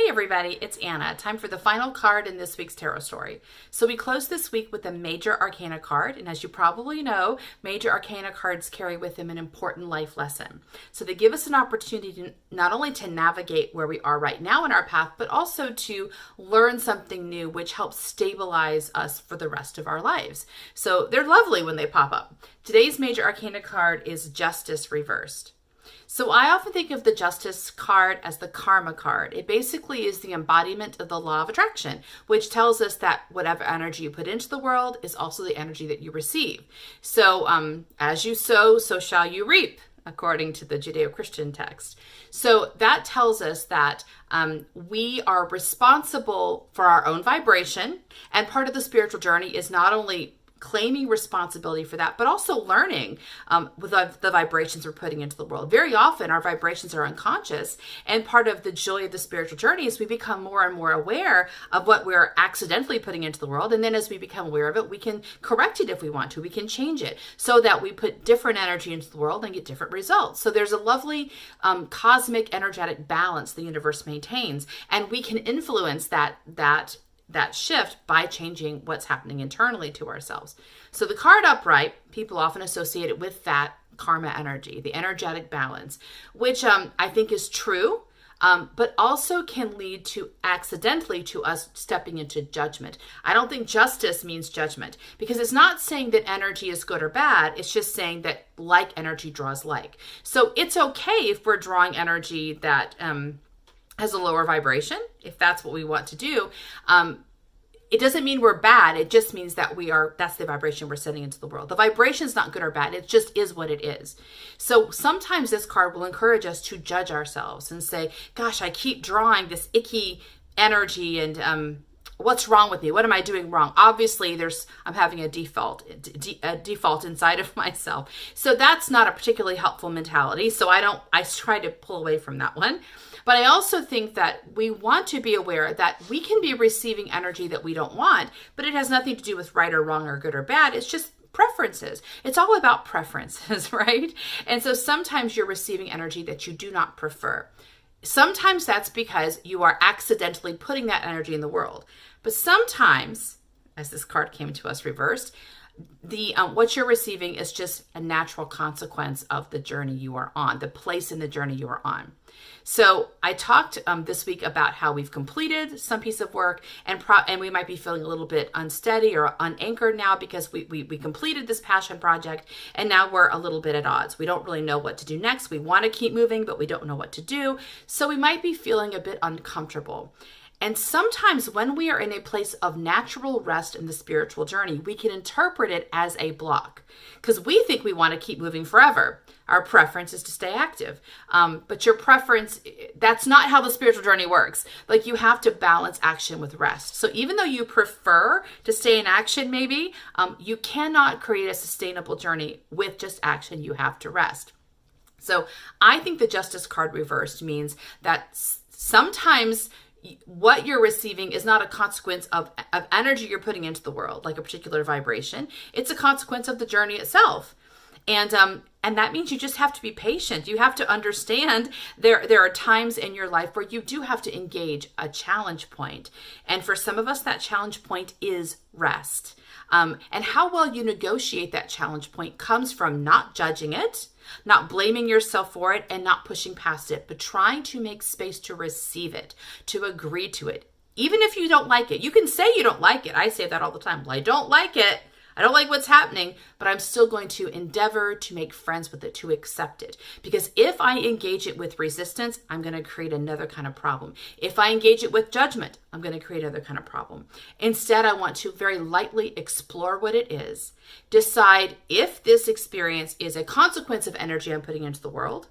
Hey everybody, it's Anna. Time for the final card in this week's tarot story. So we close this week with a Major Arcana card, and as you probably know, Major Arcana cards carry with them an important life lesson. So they give us an opportunity to not only to navigate where we are right now in our path, but also to learn something new, which helps stabilize us for the rest of our lives. So they're lovely when they pop up. Today's Major Arcana card is Justice reversed. So I often think of the Justice card as the karma card. It basically is the embodiment of the law of attraction, which tells us that whatever energy you put into the world is also the energy that you receive. So as you sow, so shall you reap, according to the Judeo-Christian text. So that tells us that we are responsible for our own vibration, and part of the spiritual journey is not only claiming responsibility for that, but also learning with the vibrations we're putting into the world. Very often our vibrations are unconscious, and part of the joy of the spiritual journey is we become more and more aware of what we're accidentally putting into the world, and then as we become aware of it, we can correct it if we want to. We can change it so that we put different energy into the world and get different results. So there's a lovely cosmic energetic balance the universe maintains, and we can influence that shift by changing what's happening internally to ourselves. So the card upright, people often associate it with that karma energy, the energetic balance, which I think is true, but also can lead to accidentally to us stepping into judgment. I don't think justice means judgment, because it's not saying that energy is good or bad. It's just saying that like energy draws like. So it's okay if we're drawing energy that has a lower vibration, if that's what we want to do. It doesn't mean we're bad. It just means that that's the vibration we're sending into the world. The vibration is not good or bad. It just is what it is. So sometimes this card will encourage us to judge ourselves and say, gosh, I keep drawing this icky energy, and what's wrong with me? What am I doing wrong? Obviously, I'm having a default inside of myself. So that's not a particularly helpful mentality. So I try to pull away from that one. But I also think that we want to be aware that we can be receiving energy that we don't want, but it has nothing to do with right or wrong or good or bad. It's just preferences. It's all about preferences, right? And so sometimes you're receiving energy that you do not prefer. Sometimes that's because you are accidentally putting that energy in the world. But sometimes, as this card came to us reversed, what you're receiving is just a natural consequence of the journey you are on, the place in the journey you are on. So I talked this week about how we've completed some piece of work, and we might be feeling a little bit unsteady or unanchored now because we completed this passion project, and now we're a little bit at odds. We don't really know what to do next. We want to keep moving, but we don't know what to do. So we might be feeling a bit uncomfortable. And sometimes when we are in a place of natural rest in the spiritual journey, we can interpret it as a block because we think we want to keep moving forever. Our preference is to stay active. But your preference, that's not how the spiritual journey works. Like, you have to balance action with rest. So even though you prefer to stay in action, maybe, you cannot create a sustainable journey with just action. You have to rest. So I think the Justice card reversed means that sometimes what you're receiving is not a consequence of energy you're putting into the world, like a particular vibration. It's a consequence of the journey itself. And that means you just have to be patient. You have to understand there are times in your life where you do have to engage a challenge point. And for some of us, that challenge point is rest. And how well you negotiate that challenge point comes from not judging it, not blaming yourself for it, and not pushing past it, but trying to make space to receive it, to agree to it. Even if you don't like it, you can say you don't like it. I say that all the time. Well, I don't like it. I don't like what's happening, but I'm still going to endeavor to make friends with it, to accept it. Because if I engage it with resistance, I'm going to create another kind of problem. If I engage it with judgment, I'm going to create another kind of problem. Instead, I want to very lightly explore what it is, decide if this experience is a consequence of energy I'm putting into the world,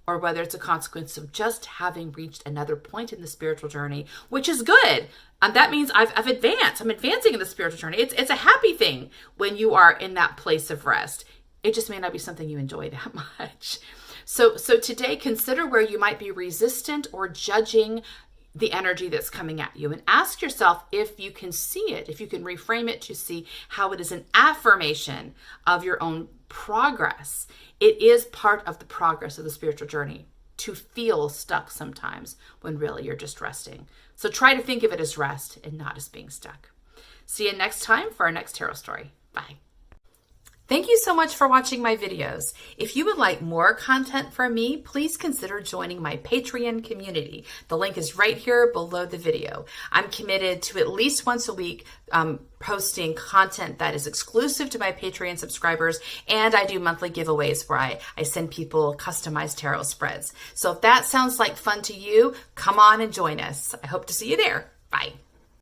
or whether it's a consequence of just having reached another point in the spiritual journey, which is good. That means I've advanced. I'm advancing in the spiritual journey. It's a happy thing when you are in that place of rest. It just may not be something you enjoy that much. So today, consider where you might be resistant or judging the energy that's coming at you, and ask yourself if you can see it, if you can reframe it to see how it is an affirmation of your own progress. It is part of the progress of the spiritual journey. to feel stuck sometimes when really you're just resting. So try to think of it as rest and not as being stuck. See you next time for our next tarot story. Bye. Thank you so much for watching my videos. If you would like more content from me, please consider joining my Patreon community. The link is right here below the video. I'm committed to at least once a week posting content that is exclusive to my Patreon subscribers, and I do monthly giveaways where I send people customized tarot spreads. So if that sounds like fun to you, come on and join us. I hope to see you there. Bye.